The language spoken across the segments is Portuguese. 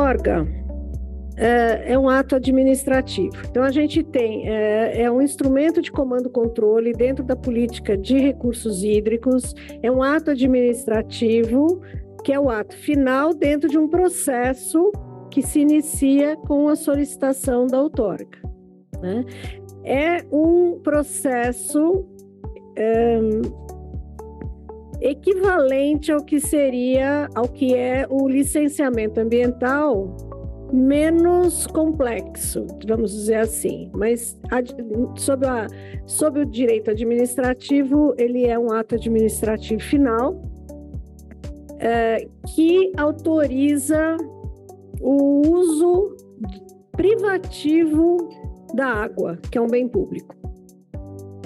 outorga é um ato administrativo. Então, a gente tem um instrumento de comando-controle dentro da política de recursos hídricos, é um ato administrativo que é o ato final dentro de um processo que se inicia com a solicitação da outorga, né? É um processo equivalente ao que é o licenciamento ambiental, menos complexo, vamos dizer assim, mas sob o direito administrativo, ele é um ato administrativo final que autoriza o uso privativo da água, que é um bem público.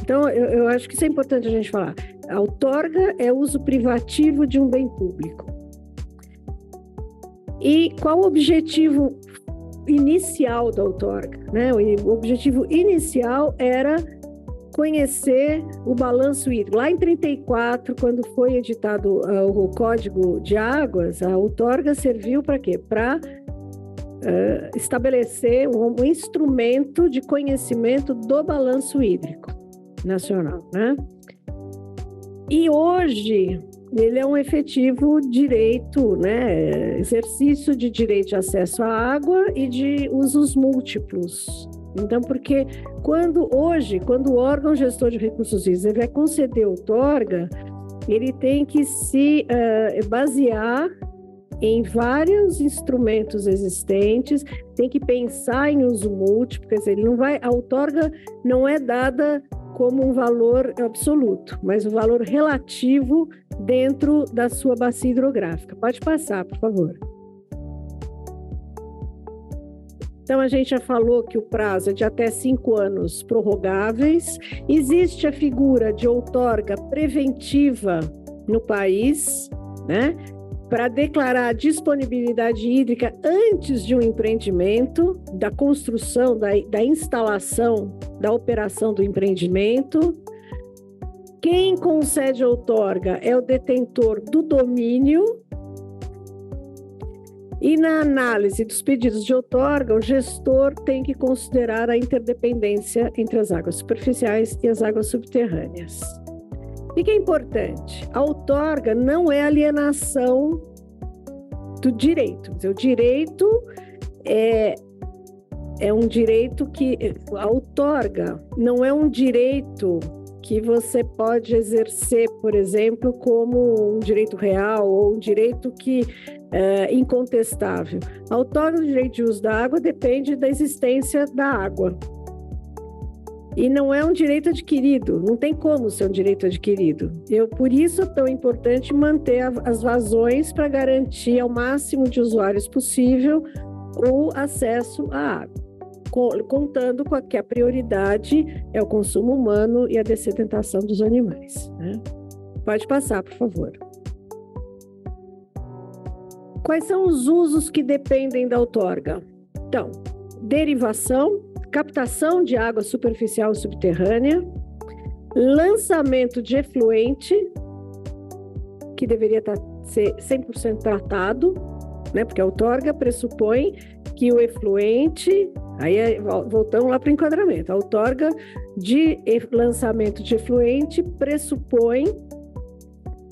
Então, eu acho que isso é importante a gente falar. A outorga é uso privativo de um bem público. E qual o objetivo inicial da outorga, né? O objetivo inicial era conhecer o balanço hídrico. Lá em 34, quando foi editado o Código de Águas, a outorga serviu para quê? Para estabelecer um instrumento de conhecimento do balanço hídrico nacional, né? E hoje ele é um efetivo direito, né? Exercício de direito de acesso à água e de usos múltiplos. Então, porque quando o órgão gestor de recursos hídricos vai conceder outorga, ele tem que se basear em vários instrumentos existentes, tem que pensar em uso múltiplo, quer dizer, a outorga não é dada como um valor absoluto, mas um valor relativo dentro da sua bacia hidrográfica. Pode passar, por favor. Então, a gente já falou que o prazo é de até 5 anos prorrogáveis. Existe a figura de outorga preventiva no país, né? Para declarar a disponibilidade hídrica antes de um empreendimento, da construção, da instalação, da operação do empreendimento. Quem concede a outorga é o detentor do domínio. E na análise dos pedidos de outorga, o gestor tem que considerar a interdependência entre as águas superficiais e as águas subterrâneas. O que é importante? A outorga não é alienação do direito. O direito é um direito que... A outorga não é um direito que você pode exercer, por exemplo, como um direito real ou um direito que é incontestável. A outorga do direito de uso da água depende da existência da água. E não é um direito adquirido, não tem como ser um direito adquirido. Por isso é tão importante manter as vazões para garantir ao máximo de usuários possível o acesso à água, contando com que a prioridade é o consumo humano e a dessedentação dos animais, né? Pode passar, por favor. Quais são os usos que dependem da outorga? Então, derivação, captação de água superficial e subterrânea, lançamento de efluente, que deveria ser 100% tratado, né? Porque a outorga pressupõe que o efluente, voltamos lá para o enquadramento, a outorga de lançamento de efluente pressupõe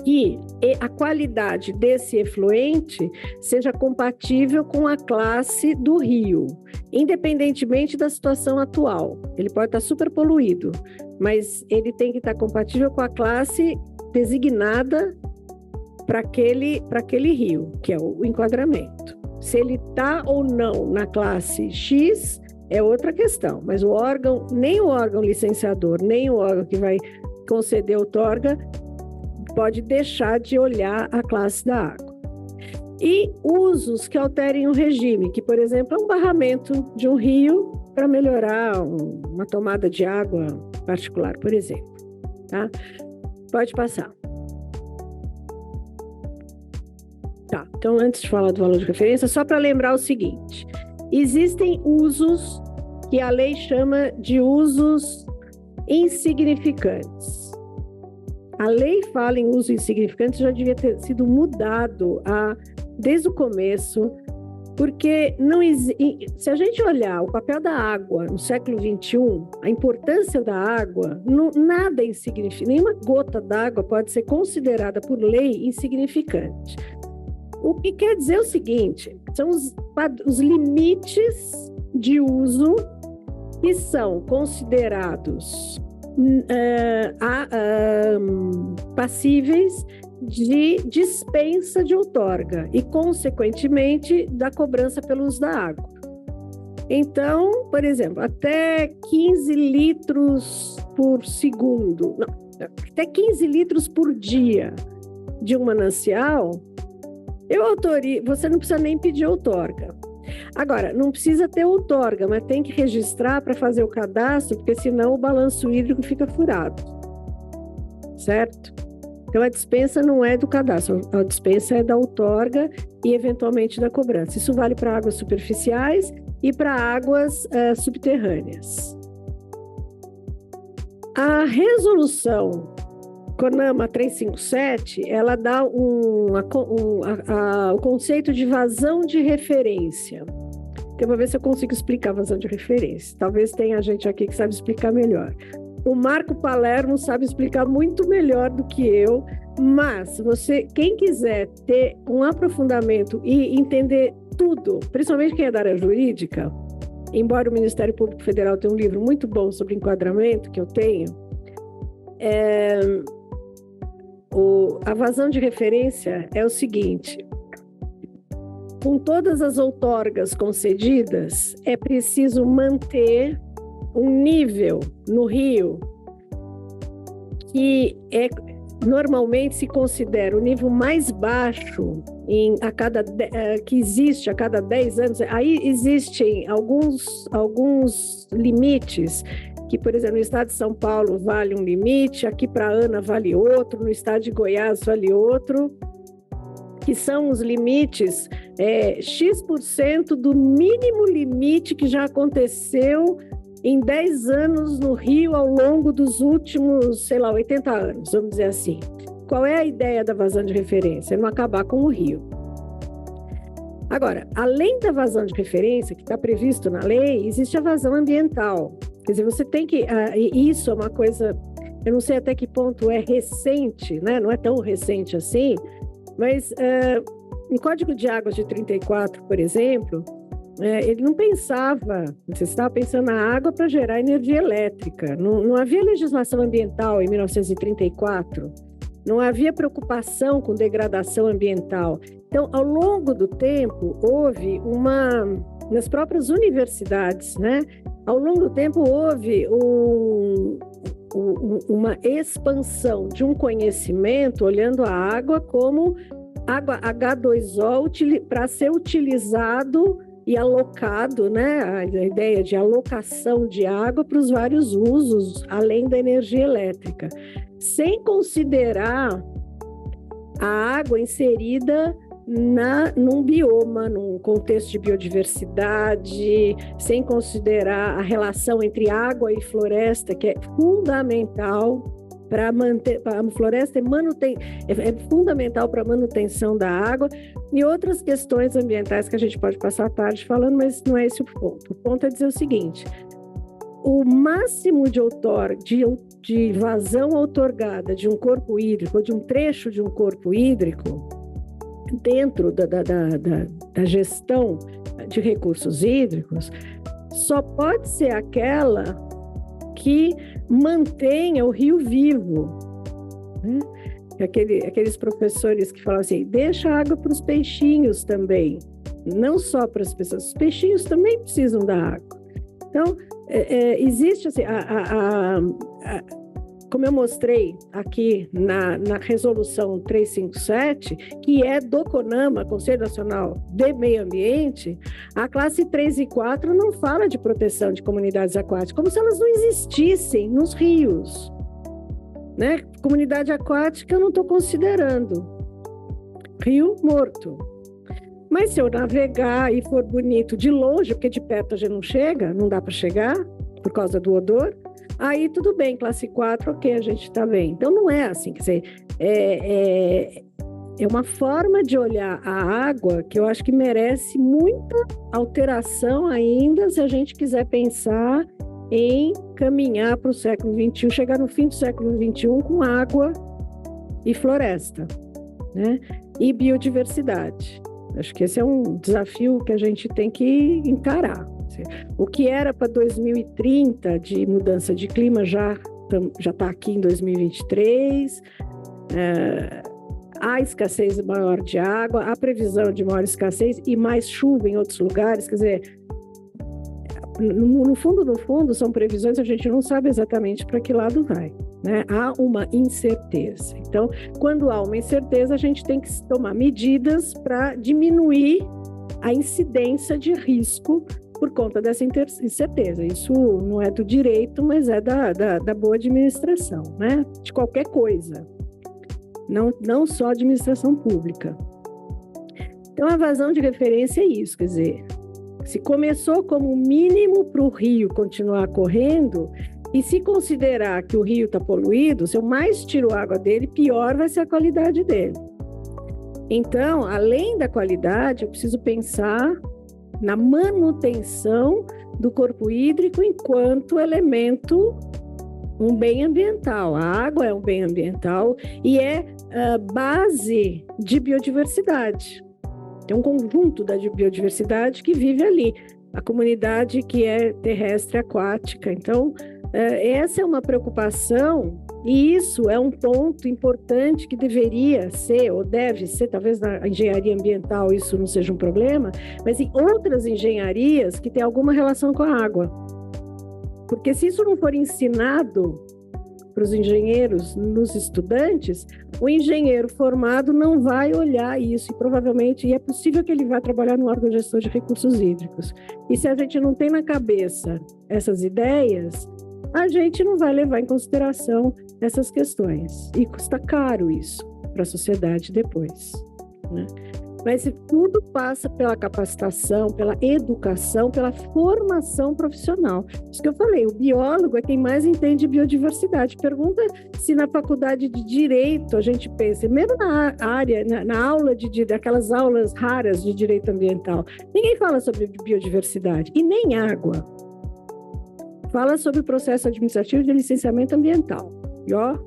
que a qualidade desse efluente seja compatível com a classe do rio, independentemente da situação atual. Ele pode estar super poluído, mas ele tem que estar compatível com a classe designada para aquele rio, que é o enquadramento. Se ele está ou não na classe X é outra questão, mas nem o órgão licenciador, nem o órgão que vai conceder outorga pode deixar de olhar a classe da água. E usos que alterem o regime, que, por exemplo, é um barramento de um rio para melhorar uma tomada de água particular, por exemplo. Tá? Pode passar. Tá, então, antes de falar do valor de referência, só para lembrar o seguinte: existem usos que a lei chama de usos insignificantes. A lei fala em uso insignificante, já devia ter sido mudado desde o começo, Porque se a gente olhar o papel da água no século XXI, a importância da água, nada é insignificante, nenhuma gota d'água pode ser considerada por lei insignificante. O que quer dizer o seguinte, são os limites de uso que são considerados passíveis de dispensa de outorga e, consequentemente, da cobrança pelo uso da água. Então, por exemplo, até 15 litros por segundo, não, até 15 litros por dia de um manancial, você não precisa nem pedir outorga. Agora, não precisa ter outorga, mas tem que registrar para fazer o cadastro, porque senão o balanço hídrico fica furado, certo? Então, a dispensa não é do cadastro, a dispensa é da outorga e, eventualmente, da cobrança. Isso vale para águas superficiais e para águas subterrâneas. A resolução CONAMA 357, ela dá o conceito de vazão de referência. Então, eu vou ver se eu consigo explicar a vazão de referência. Talvez tenha gente aqui que sabe explicar melhor. O Marco Palermo sabe explicar muito melhor do que eu, mas quem quiser ter um aprofundamento e entender tudo, principalmente quem é da área jurídica, embora o Ministério Público Federal tenha um livro muito bom sobre enquadramento, que eu tenho, a vazão de referência é o seguinte: com todas as outorgas concedidas, é preciso manter um nível no rio que normalmente se considera o nível mais baixo que existe a cada 10 anos. Aí existem alguns limites que, por exemplo, no estado de São Paulo vale um limite, aqui para Ana vale outro, no estado de Goiás vale outro, que são os limites X% do mínimo limite que já aconteceu em 10 anos no Rio ao longo dos últimos, 80 anos, vamos dizer assim. Qual é a ideia da vazão de referência? É não acabar com o rio. Agora, além da vazão de referência, que está previsto na lei, existe a vazão ambiental. Quer dizer, você tem que... isso é uma coisa... Eu não sei até que ponto é recente, né? Não é tão recente assim, mas no Código de Águas de 34, por exemplo, ele não pensava... Você estava pensando na água para gerar energia elétrica. Não havia legislação ambiental em 1934. Não havia preocupação com degradação ambiental. Então, ao longo do tempo, houve nas próprias universidades, né? Ao longo do tempo, houve uma expansão de um conhecimento olhando a água como água H2O para ser utilizado e alocado, né? A ideia de alocação de água para os vários usos, além da energia elétrica, sem considerar a água inserida num bioma, num contexto de biodiversidade, sem considerar a relação entre água e floresta, que é fundamental para manter, a floresta é fundamental para a manutenção da água, e outras questões ambientais que a gente pode passar a tarde falando, mas não é esse o ponto. O ponto é dizer o seguinte: o máximo de vazão outorgada de um corpo hídrico, ou de um trecho de um corpo hídrico, dentro da gestão de recursos hídricos, só pode ser aquela que mantenha o rio vivo, né? Aqueles professores que falam assim, deixa água para os peixinhos também, não só para as pessoas, os peixinhos também precisam da água. Então, existe assim, como eu mostrei aqui na resolução 357, que é do CONAMA, Conselho Nacional de Meio Ambiente, a classe 3 e 4 não fala de proteção de comunidades aquáticas, como se elas não existissem nos rios, né? Comunidade aquática eu não estou considerando. Rio morto. Mas se eu navegar e for bonito de longe, porque de perto a gente não chega, não dá para chegar, por causa do odor, aí tudo bem, classe 4, ok, a gente está bem. Então não é assim, quer dizer, é uma forma de olhar a água que eu acho que merece muita alteração ainda se a gente quiser pensar em caminhar para o século XXI, chegar no fim do século XXI com água e floresta, né? E biodiversidade. Acho que esse é um desafio que a gente tem que encarar. O que era para 2030 de mudança de clima já está aqui em 2023. Há escassez maior de água, há previsão de maior escassez e mais chuva em outros lugares. Quer dizer, no fundo, são previsões, a gente não sabe exatamente para que lado vai, né? Há uma incerteza. Então, quando há uma incerteza, a gente tem que tomar medidas para diminuir a incidência de risco por conta dessa incerteza. Isso não é do direito, mas é da boa administração, né? De qualquer coisa, não só administração pública. Então, a vazão de referência é isso, quer dizer, se começou como mínimo para o rio continuar correndo, e se considerar que o rio está poluído, se eu mais tiro água dele, pior vai ser a qualidade dele. Então, além da qualidade, eu preciso pensar na manutenção do corpo hídrico enquanto elemento, um bem ambiental. A água é um bem ambiental e é base de biodiversidade. Tem um conjunto da biodiversidade que vive ali, a comunidade que é terrestre aquática. Então, essa é uma preocupação e isso é um ponto importante que deveria ser, ou deve ser, talvez na engenharia ambiental isso não seja um problema, mas em outras engenharias que têm alguma relação com a água. Porque se isso não for ensinado para os engenheiros, nos estudantes, o engenheiro formado não vai olhar isso e provavelmente, é possível que ele vá trabalhar no órgão de gestão de recursos hídricos. E se a gente não tem na cabeça essas ideias, a gente não vai levar em consideração essas questões. E custa caro isso para a sociedade depois, né? Mas tudo passa pela capacitação, pela educação, pela formação profissional. Isso que eu falei, o biólogo é quem mais entende biodiversidade. Pergunta se na faculdade de Direito a gente pensa, mesmo na área, na aula aquelas aulas raras de Direito Ambiental, ninguém fala sobre biodiversidade, e nem água. Fala sobre o processo administrativo de licenciamento ambiental. E ó,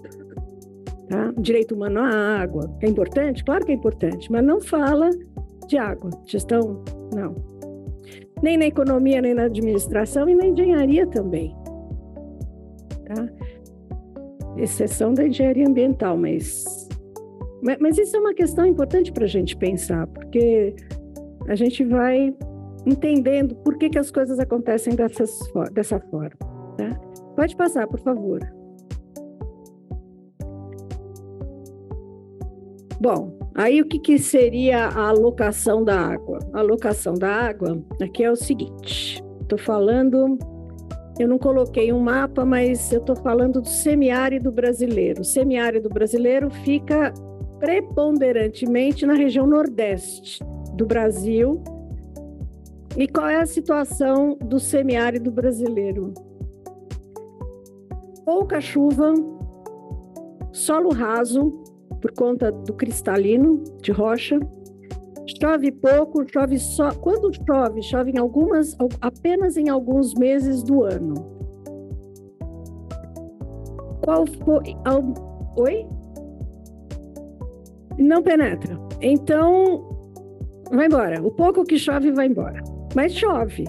tá? Direito humano à água, é importante? Claro que é importante, mas não fala de água, gestão, não. Nem na economia, nem na administração e na engenharia também. Tá? Exceção da engenharia ambiental, mas isso é uma questão importante para a gente pensar, porque a gente vai entendendo por que as coisas acontecem dessa forma. Tá? Pode passar, por favor. Bom, aí o que seria a alocação da água? A alocação da água aqui é o seguinte, estou falando, eu não coloquei um mapa, mas eu estou falando do semiárido brasileiro. O semiárido brasileiro fica preponderantemente na região nordeste do Brasil. E qual é a situação do semiárido brasileiro? Pouca chuva, solo raso, por conta do cristalino de rocha, chove pouco, chove só. Quando chove apenas em alguns meses do ano. Qual foi? Oi? Não penetra. Então, vai embora. O pouco que chove vai embora. Mas chove.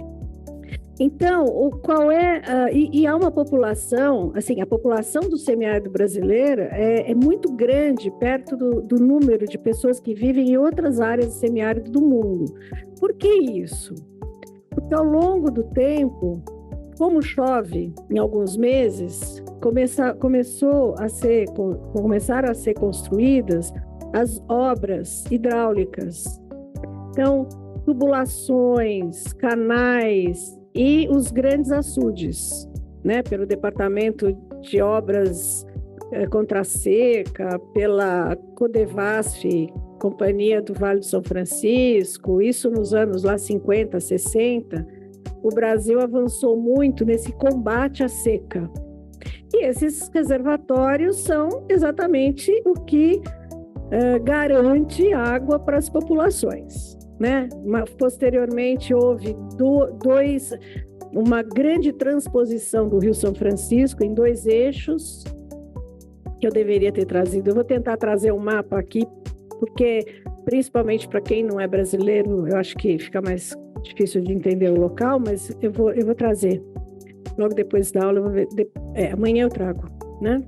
Então, qual é... e há uma população, assim, a população do semiárido brasileiro é muito grande, perto do número de pessoas que vivem em outras áreas do semiárido do mundo. Por que isso? Porque ao longo do tempo, como chove em alguns meses, começaram a ser construídas as obras hidráulicas. Então, tubulações, canais e os grandes açudes, né? Pelo Departamento de Obras contra a Seca, pela Codevasf, Companhia do Vale do São Francisco, isso nos anos lá 50, 60, o Brasil avançou muito nesse combate à seca. E esses reservatórios são exatamente o que garante água para as populações, né? Posteriormente, houve uma grande transposição do Rio São Francisco em 2 eixos, que eu deveria ter trazido. Eu vou tentar trazer um mapa aqui, porque, principalmente para quem não é brasileiro, eu acho que fica mais difícil de entender o local, mas eu vou trazer. Logo depois da aula, eu vou ver. Amanhã eu trago, né?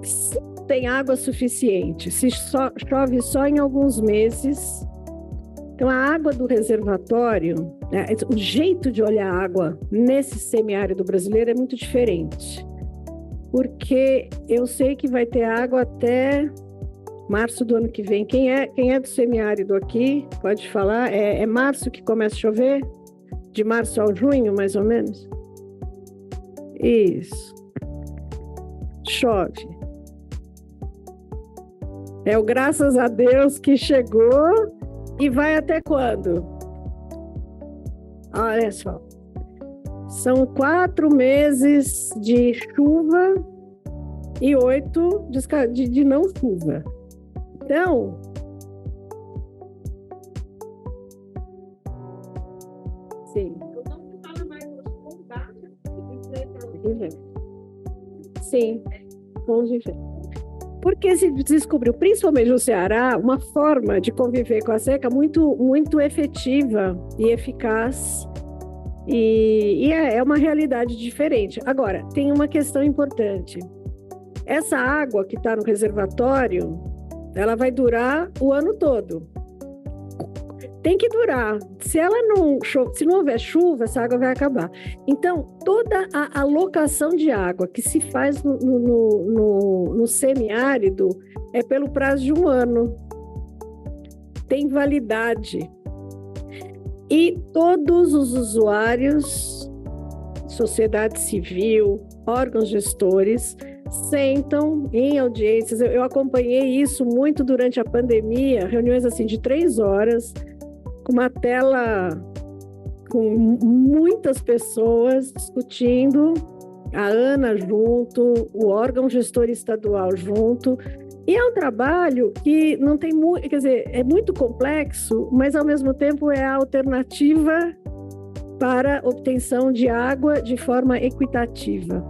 Se tem água suficiente, se chove só em alguns meses, então a água do reservatório, né, o jeito de olhar a água nesse semiárido brasileiro é muito diferente, porque eu sei que vai ter água até março do ano que vem. Quem é do semiárido aqui, pode falar, é março que começa a chover? De março ao junho, mais ou menos? Isso. Chove. É o graças a Deus que chegou e vai até quando? Olha só. São 4 meses de chuva e 8 de não chuva. Então, sim. Sim, vamos viver. Porque se descobriu, principalmente no Ceará, uma forma de conviver com a seca muito, muito efetiva e eficaz, e é uma realidade diferente. Agora, tem uma questão importante. Essa água que está no reservatório, ela vai durar o ano todo. Tem que durar. Se não houver chuva, essa água vai acabar. Então, toda a alocação de água que se faz no semiárido é pelo prazo de 1 ano. Tem validade. E todos os usuários, sociedade civil, órgãos gestores, sentam em audiências. Eu acompanhei isso muito durante a pandemia, reuniões assim de 3 horas, com uma tela com muitas pessoas discutindo, a ANA junto, o órgão gestor estadual junto, e é um trabalho que não tem muito, quer dizer, é muito complexo, mas ao mesmo tempo é a alternativa para obtenção de água de forma equitativa,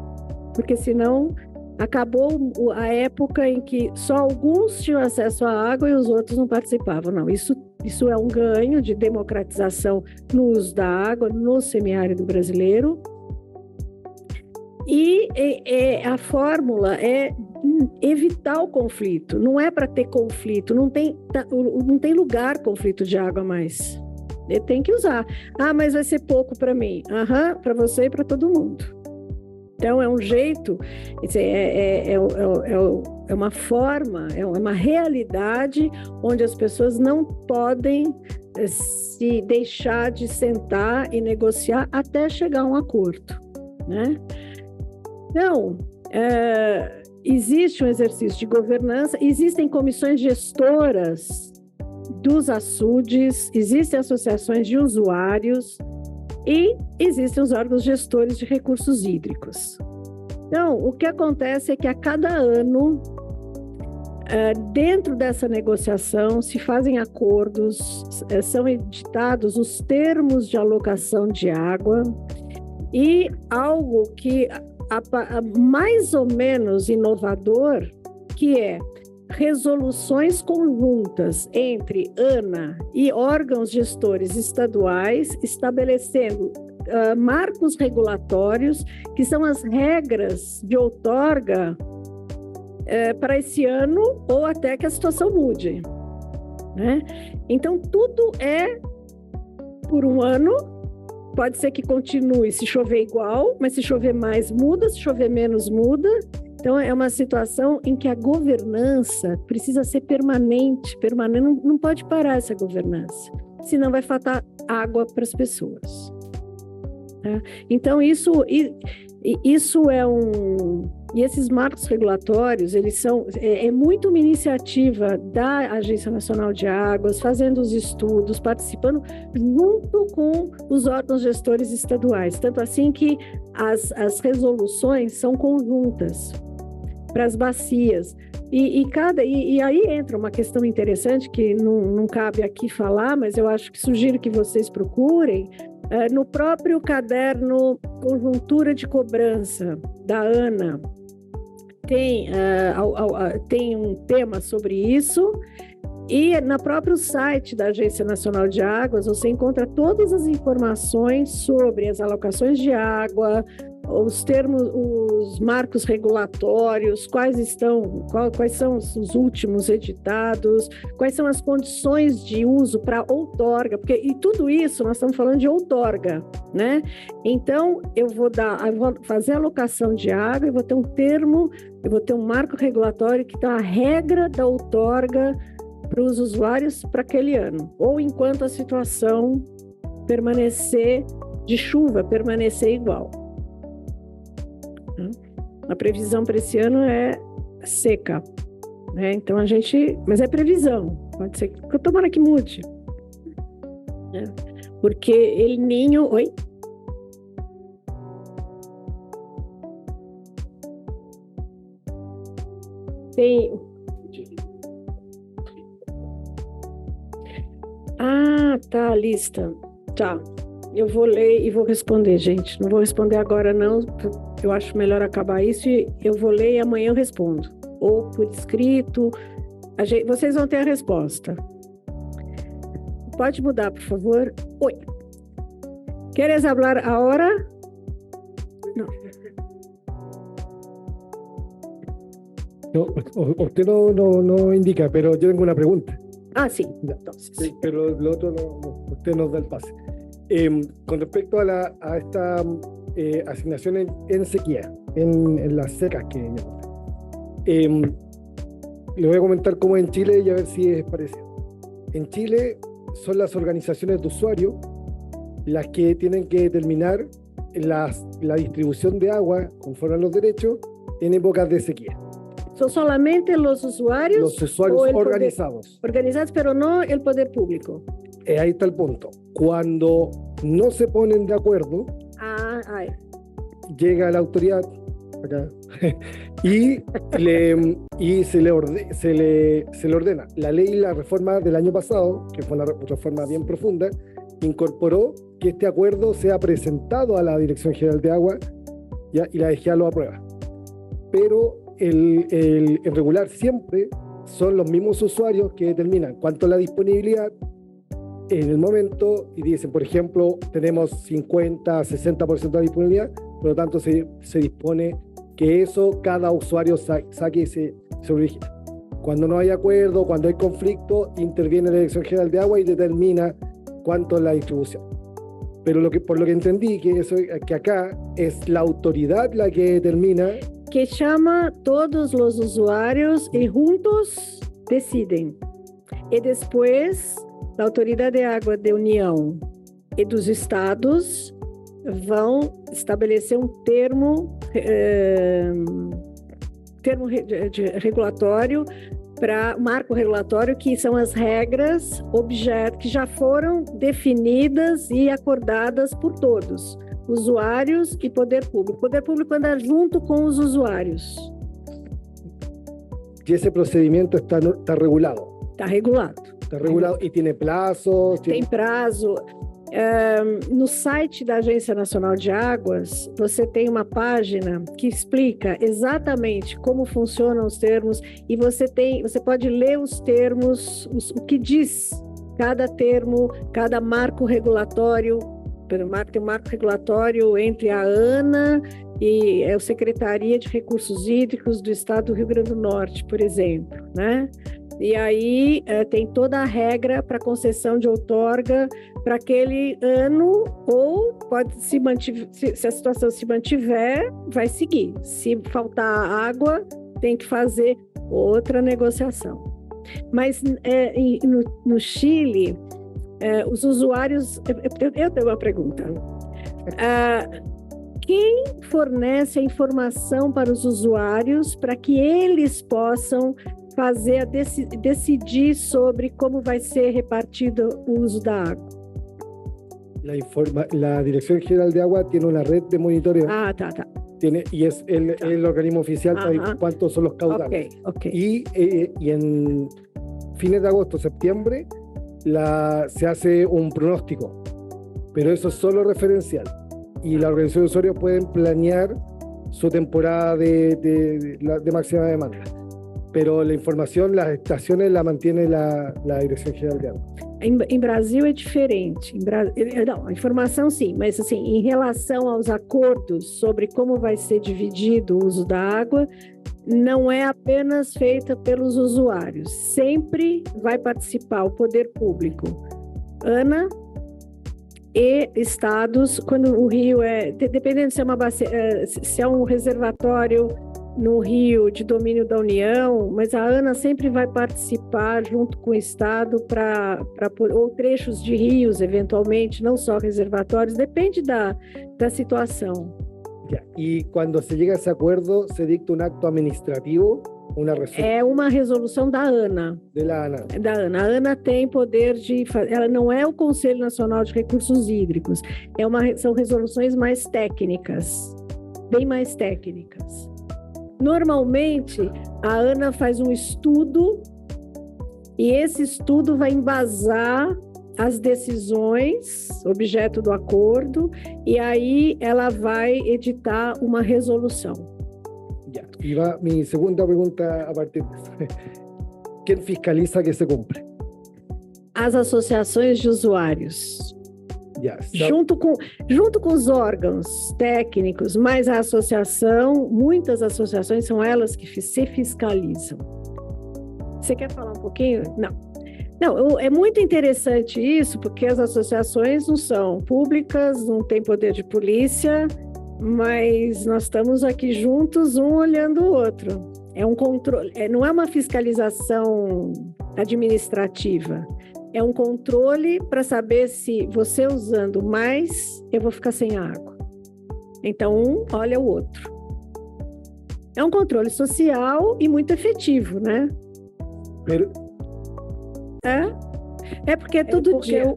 porque senão acabou a época em que só alguns tinham acesso à água e os outros não participavam. Não, isso é um ganho de democratização no uso da água no semiárido brasileiro. E a fórmula é evitar o conflito. Não é para ter conflito, não tem lugar conflito de água mais. Ele tem que usar. Ah, mas vai ser pouco para mim. Aham, para você e para todo mundo. Então, é um jeito, é uma forma, é uma realidade onde as pessoas não podem se deixar de sentar e negociar até chegar a um acordo, né? Então, existe um exercício de governança, existem comissões gestoras dos açudes, existem associações de usuários, e existem os órgãos gestores de recursos hídricos. Então, o que acontece é que a cada ano, dentro dessa negociação, se fazem acordos, são editados os termos de alocação de água, e algo que mais ou menos inovador, que é resoluções conjuntas entre ANA e órgãos gestores estaduais, estabelecendo marcos regulatórios, que são as regras de outorga para esse ano ou até que a situação mude, né? Então, tudo é por 1 ano, pode ser que continue se chover igual, mas se chover mais muda, se chover menos muda. Então, é uma situação em que a governança precisa ser permanente, não pode parar essa governança, senão vai faltar água para as pessoas. Tá? Então, isso é e esses marcos regulatórios, eles são, é muito uma iniciativa da Agência Nacional de Águas, fazendo os estudos, participando junto com os órgãos gestores estaduais, tanto assim que as resoluções são conjuntas para as bacias. E aí entra uma questão interessante que não cabe aqui falar, mas eu acho que sugiro que vocês procurem. No próprio caderno Conjuntura de Cobrança da ANA, tem um tema sobre isso, e no próprio site da Agência Nacional de Águas você encontra todas as informações sobre as alocações de água, os termos, os marcos regulatórios, quais são os últimos editados, quais são as condições de uso para outorga, e tudo isso nós estamos falando de outorga, né? Então, eu vou fazer a alocação de água, eu vou ter um marco regulatório que dá a regra da outorga para os usuários para aquele ano, ou enquanto a situação de chuva permanecer igual. A previsão para esse ano é seca, né? Então mas é previsão, pode ser que tomara que mude, né? Porque El Niño, oi? Tá, a lista. Tá. Eu vou ler e vou responder, gente. Não vou responder agora, não. Eu acho melhor acabar isso e eu vou ler e amanhã eu respondo. Ou por escrito. Vocês vão ter a resposta. Pode mudar, por favor. Oi. ¿Quieres hablar ahora? No. No, usted no indica, pero yo tengo una pregunta. Sí, entonces. Sí, pero lo otro usted nos da el pase. Con respecto a esta asignación en sequía, en las secas que llamamos. Le voy a comentar cómo es en Chile y a ver si es parecido. En Chile son las organizaciones de usuarios las que tienen que determinar la distribución de agua conforme a los derechos en épocas de sequía. ¿Son solamente los usuarios? Los usuarios organizados. Organizados, pero no el poder público. Ahí está el punto. Cuando no se ponen de acuerdo, llega la autoridad acá, y se le ordena. La ley y la reforma del año pasado, que fue una reforma bien profunda, incorporó que este acuerdo sea presentado a la Dirección General de Agua y la DGA lo aprueba. Pero en regular siempre son los mismos usuarios que determinan cuánto es la disponibilidad en el momento y dicen, por ejemplo, tenemos 50, 60% de disponibilidad, por lo tanto se dispone que eso cada usuario saque y se origina. Cuando no hay acuerdo, cuando hay conflicto, interviene la Dirección General de Agua y determina cuánto es la distribución. Pero por lo que entendí, que acá es la autoridad la que determina. Que llama todos los usuarios y juntos deciden. Y después, la Autoridad de Água da União e dos estados vão estabelecer um termo regulatório, marco regulatório, que são as regras que já foram definidas e acordadas por todos, usuários e poder público. O poder público anda junto com os usuários. E esse procedimento está regulado? Está regulado. Está regulado e tem prazo? Tem prazo. No site da Agência Nacional de Águas, você tem uma página que explica exatamente como funcionam os termos e você pode ler os termos, o que diz cada termo, cada marco regulatório. Tem um marco regulatório entre a ANA e a Secretaria de Recursos Hídricos do Estado do Rio Grande do Norte, por exemplo, né? E aí tem toda a regra para concessão de outorga para aquele ano, ou se a situação se mantiver, vai seguir. Se faltar água, tem que fazer outra negociação. Mas no Chile, os usuários... Eu tenho uma pergunta. Quem fornece a informação para os usuários para que eles possam decidir sobre como vai ser repartido o uso da água? La Dirección General de Agua tiene una red de monitoreo. Tá. y es el organismo oficial para Ajá. cuántos son los caudales. Ok. Y en fines de agosto, septiembre, se hace un pronóstico, pero eso es solo referencial. Y la organización de usuarios pueden planear su temporada de máxima demanda. Pero la informação, las estaciones la mantiene la Dirección Geral de Agua. Em Brasil é diferente. Não, a informação sim, mas assim, em relação aos acordos sobre como vai ser dividido o uso da água, não é apenas feita pelos usuários. Sempre vai participar o poder público, ANA e estados, quando o rio dependendo se é uma bacia, se é um reservatório no rio de domínio da União, mas a ANA sempre vai participar junto com o Estado ou trechos de rios, eventualmente, não só reservatórios, depende da situação. E quando se chega a esse acordo, se dicta um acto administrativo, uma resolução? É uma resolução da ANA. Da ANA. Da ANA. A ANA tem poder de fazer, ela não é o Conselho Nacional de Recursos Hídricos, são resoluções mais técnicas, bem mais técnicas. Normalmente, a ANA faz um estudo e esse estudo vai embasar as decisões, objeto do acordo, e aí ela vai editar uma resolução. E va minha segunda pergunta a partir disso. Quem fiscaliza que se cumpre? As associações de usuários. Junto com os órgãos técnicos, mas a associação, muitas associações são elas que se fiscalizam. Você quer falar um pouquinho? Não, é muito interessante isso, porque as associações não são públicas, não têm poder de polícia, mas nós estamos aqui juntos, um olhando o outro. É um controle, não é uma fiscalização administrativa. É um controle para saber se você usando mais, eu vou ficar sem água. Então, um olha o outro. É um controle social e muito efetivo, né? É porque todo dia...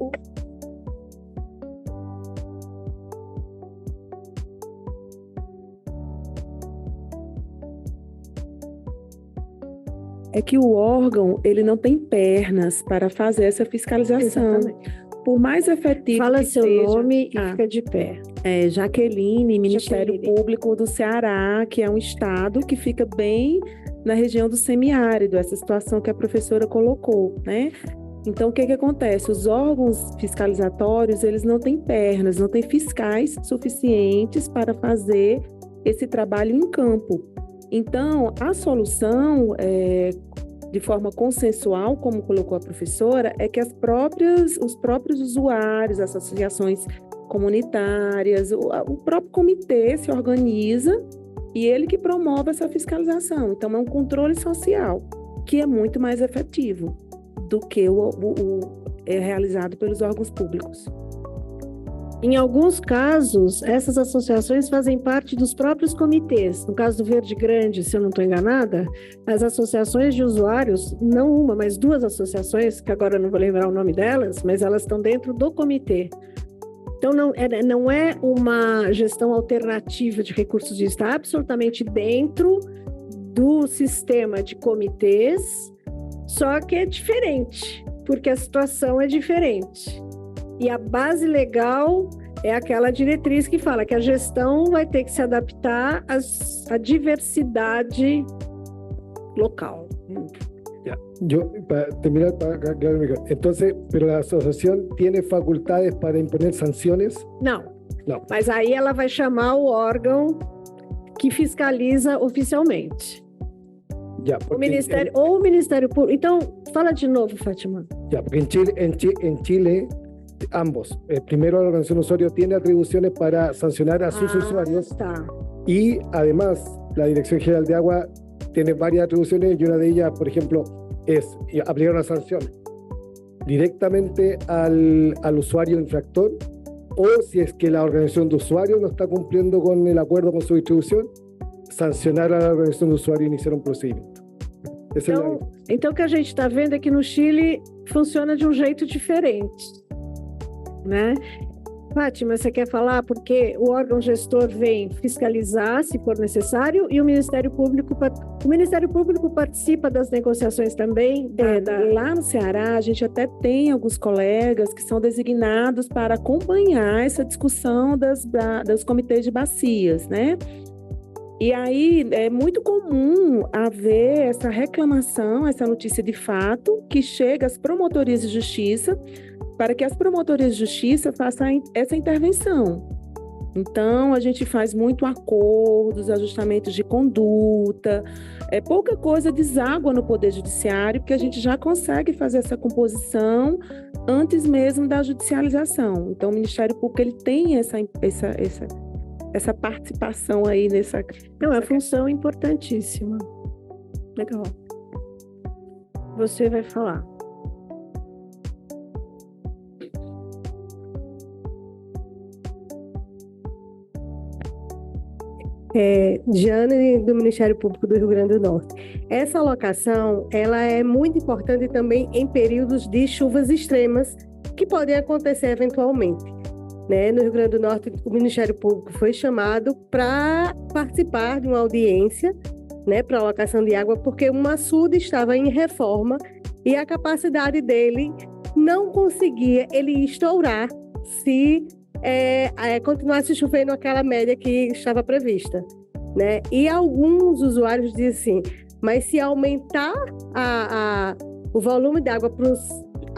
É que o órgão, ele não tem pernas para fazer essa fiscalização. Exatamente. Por mais efetivo Fala que seu seja, nome e fica de pé. Jaqueline, Ministério Público do Ceará, que é um estado que fica bem na região do semiárido, essa situação que a professora colocou, né? Então, o que acontece? Os órgãos fiscalizatórios, eles não têm pernas, não têm fiscais suficientes para fazer esse trabalho em campo. Então, a solução, de forma consensual, como colocou a professora, é que os próprios usuários, as associações comunitárias, o próprio comitê se organiza e ele que promove essa fiscalização. Então, é um controle social que é muito mais efetivo do que é realizado pelos órgãos públicos. Em alguns casos, essas associações fazem parte dos próprios comitês. No caso do Verde Grande, se eu não estou enganada, as associações de usuários, não uma, mas duas associações, que agora eu não vou lembrar o nome delas, mas elas estão dentro do comitê. Então, não é uma gestão alternativa de recursos de Estado, absolutamente dentro do sistema de comitês, só que é diferente, porque a situação é diferente. E a base legal é aquela diretriz que fala que a gestão vai ter que se adaptar à diversidade local. Para terminar, para aclarar, entonces, pero la asociación tiene facultades para imponer sanciones? Não. Mas aí ela vai chamar o órgão que fiscaliza oficialmente. O Ministério Público. Então, fala de novo, Fátima. Porque en Chile ambos. Primero, la organización de usuarios tiene atribuciones para sancionar a sus usuarios. Y además, la Dirección General de Agua tiene varias atribuciones y una de ellas, por ejemplo, es aplicar una sanción directamente al usuario infractor, o si es que la organización de usuarios no está cumpliendo con el acuerdo con su distribución, sancionar a la organização do usuário e iniciar um procedimento. Então, o que a gente está vendo é que no Chile funciona de um jeito diferente, né? Fátima, você quer falar? Porque o órgão gestor vem fiscalizar, se for necessário, e o Ministério Público participa das negociações também? Lá no Ceará, a gente até tem alguns colegas que são designados para acompanhar essa discussão dos comitês de bacias, né? E aí é muito comum haver essa reclamação, essa notícia de fato, que chega às promotorias de justiça, para que as promotorias de justiça façam essa intervenção. Então, a gente faz muito acordos, ajustamentos de conduta, pouca coisa deságua no Poder Judiciário, porque a gente já consegue fazer essa composição antes mesmo da judicialização. Então, o Ministério Público ele tem essa participação aí nessa... Não, é função importantíssima. Legal. Você vai falar. Jane, do Ministério Público do Rio Grande do Norte. Essa alocação, ela é muito importante também em períodos de chuvas extremas que podem acontecer eventualmente. Né? No Rio Grande do Norte, o Ministério Público foi chamado para participar de uma audiência, né, para alocação de água, porque um açude estava em reforma e a capacidade dele não conseguia ele estourar se continuasse chovendo aquela média que estava prevista, né? E alguns usuários dizem assim, mas se aumentar o volume de água para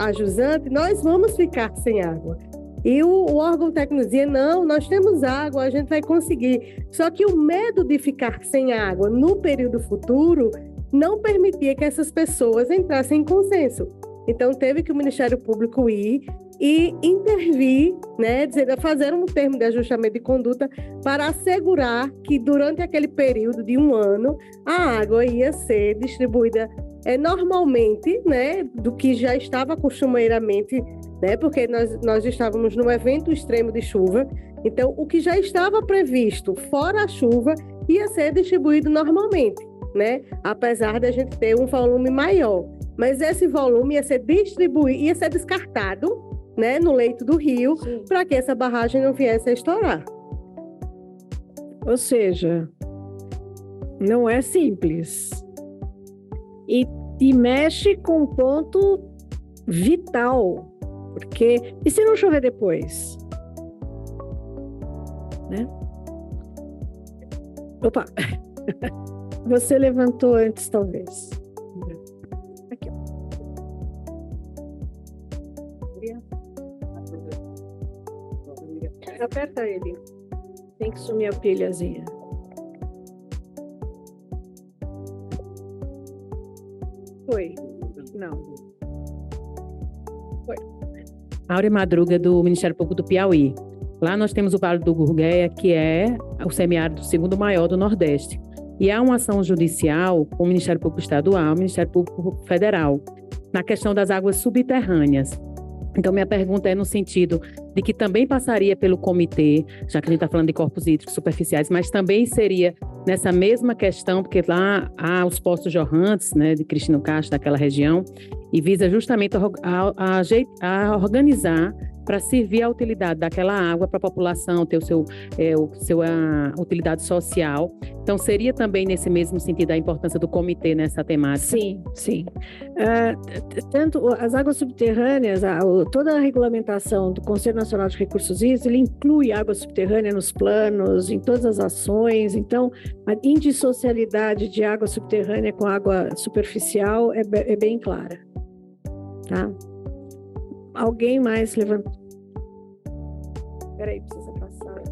a jusante, nós vamos ficar sem água. E o órgão técnico dizia, não, nós temos água, a gente vai conseguir. Só que o medo de ficar sem água no período futuro não permitia que essas pessoas entrassem em consenso. Então, teve que o Ministério Público ir e intervir, né, fazer um termo de ajustamento de conduta para assegurar que durante aquele período de um ano a água ia ser distribuída normalmente, né, do que já estava costumeiramente, né, porque nós estávamos num evento extremo de chuva, então o que já estava previsto fora a chuva ia ser distribuído normalmente, né, apesar de a gente ter um volume maior. Mas esse volume ia ser distribuído, ia ser descartado, né, no leito do rio, para que essa barragem não viesse a estourar. Ou seja, não é simples. E mexe com um ponto vital, porque... E se não chover depois? Né? Opa! Você levantou antes, talvez. Aqui, ó. Aperta ele. Tem que sumir a pilhazinha. Foi. Não. Foi. Áurea Madruga, do Ministério Público do Piauí. Lá nós temos o Vale do Gurgueia, que é o semiárido segundo maior do Nordeste. E há uma ação judicial com o Ministério Público Estadual, o Ministério Público Federal, na questão das águas subterrâneas. Então, minha pergunta é no sentido de que também passaria pelo comitê, já que a gente está falando de corpos hídricos superficiais, mas também seria nessa mesma questão, porque lá há os postos jorrantes, né, de Cristino Castro, daquela região, e visa justamente a organizar para servir a utilidade daquela água para a população, ter a utilidade social. Então, seria também nesse mesmo sentido a importância do comitê nessa temática? Sim, sim. Tanto as águas subterrâneas, toda a regulamentação do Conselho Nacional de Recursos Hídricos, ele inclui água subterrânea nos planos, em todas as ações. Então, a indissocialidade de água subterrânea com água superficial é bem clara. Tá? Alguém mais levantou? Espera aí, precisa passar.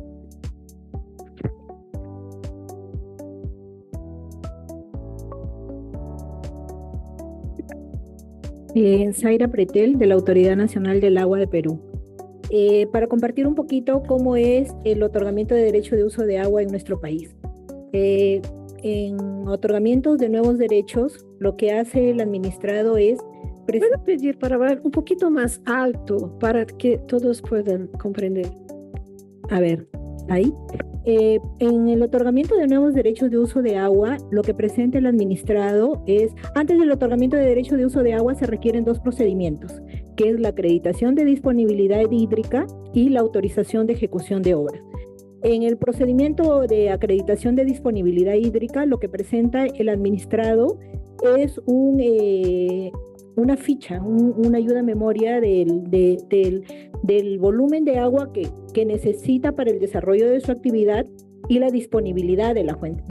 Zaira Pretel, de la Autoridad Nacional del Agua de Perú. Para compartir un poquito cómo es el otorgamiento de derecho de uso de agua en nuestro país. En otorgamientos de nuevos derechos, lo que hace el administrado es... ¿Puedo pedir para hablar un poquito más alto para que todos puedan comprender? A ver, ahí. En el otorgamiento de nuevos derechos de uso de agua, lo que presenta el administrado es, antes del otorgamiento de derecho de uso de agua se requieren dos procedimientos, que es la acreditación de disponibilidad hídrica y la autorización de ejecución de obras. En el procedimiento de acreditación de disponibilidad hídrica, lo que presenta el administrado es una ficha, una ayuda a memoria del volumen de agua que necesita para el desarrollo de su actividad y la disponibilidad de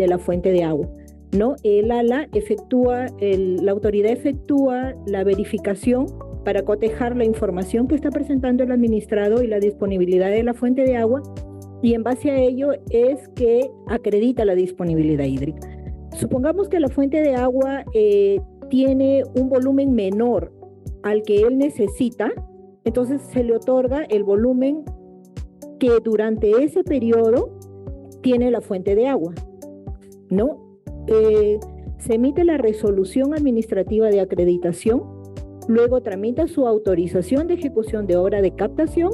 la fuente de agua, ¿no? El ALA la autoridad efectúa la verificación para cotejar la información que está presentando el administrado y la disponibilidad de la fuente de agua, y en base a ello es que acredita la disponibilidad hídrica. Supongamos que la fuente de agua tiene un volumen menor al que él necesita, entonces se le otorga el volumen que durante ese periodo tiene la fuente de agua, ¿no? Se emite la resolución administrativa de acreditación, luego tramita su autorización de ejecución de obra de captación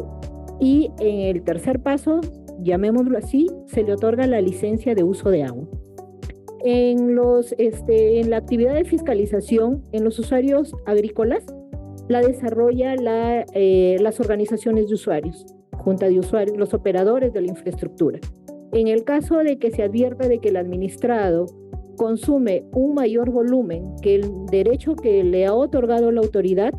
y en el tercer paso, llamémoslo así, se le otorga la licencia de uso de agua. En la actividad de fiscalización en los usuarios agrícolas la desarrolla las organizaciones de usuarios, junta de usuarios, los operadores de la infraestructura. En el caso de que se advierta de que el administrado consume un mayor volumen que el derecho que le ha otorgado la autoridad,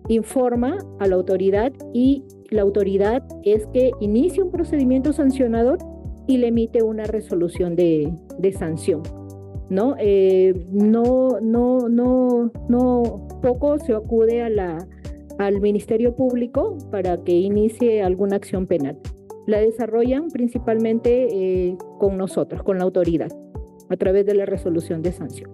informa a la autoridad y la autoridad es que inicia un procedimiento sancionador y le emite una resolución de sanción, ¿no? Poco se acude al Ministerio Público para que inicie alguna acción penal. La desarrollan principalmente con nosotros, con la autoridad, a través de la resolução de sanção.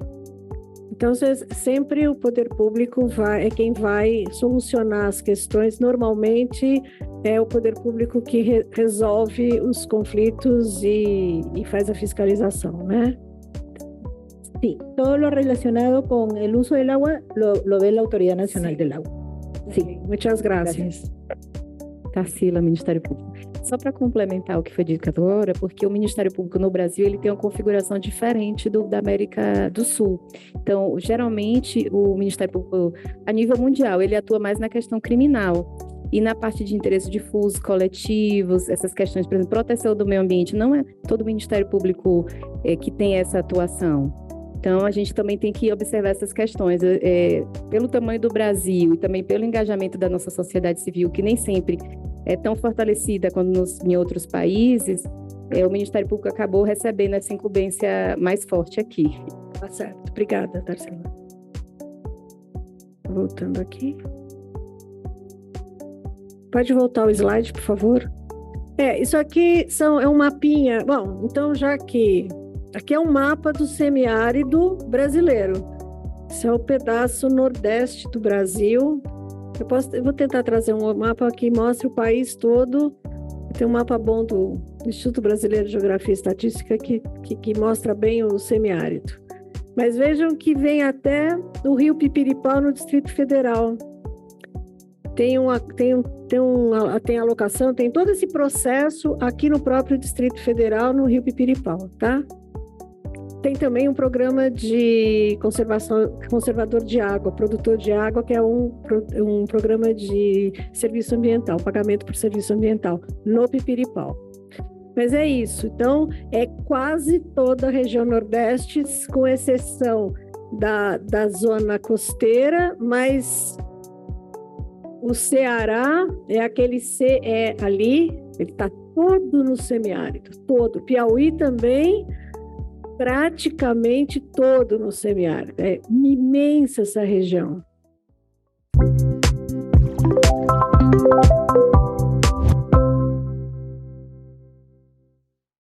Então, sempre o poder público é quem vai solucionar as questões. Normalmente, é o poder público que resolve os conflitos e faz a fiscalização, né? Sí, todo lo relacionado con el uso del agua lo ve la Autoridad Nacional del Agua. Sí, muchas gracias. Tarsila, Ministério Público. Só para complementar o que foi dito agora, porque o Ministério Público no Brasil ele tem uma configuração diferente da América do Sul. Então, geralmente, o Ministério Público, a nível mundial, ele atua mais na questão criminal. E na parte de interesses difusos, coletivos, essas questões, por exemplo, proteção do meio ambiente, não é todo o Ministério Público que tem essa atuação. Então, a gente também tem que observar essas questões. Pelo tamanho do Brasil e também pelo engajamento da nossa sociedade civil, que nem sempre é tão fortalecida quanto em outros países, o Ministério Público acabou recebendo essa incumbência mais forte aqui. Tá certo. Obrigada, Tarsila. Voltando aqui. Pode voltar o slide, por favor? Isso aqui é um mapinha. Bom, então já que aqui é um mapa do semiárido brasileiro. Esse é o pedaço nordeste do Brasil. Eu vou tentar trazer um mapa que mostre o país todo. Tem um mapa bom do Instituto Brasileiro de Geografia e Estatística que mostra bem o semiárido. Mas vejam que vem até o Rio Pipiripau, no Distrito Federal. Tem alocação, tem todo esse processo aqui no próprio Distrito Federal, no Rio Pipiripau, tá? Tem também um programa de conservador de água, produtor de água, que é um programa de serviço ambiental, pagamento por serviço ambiental, no Pipiripau. Mas é isso, então é quase toda a região Nordeste, com exceção da zona costeira, mas o Ceará é aquele ali, ele está todo no semiárido, todo. Piauí também, praticamente todo no semiárido. É imensa essa região.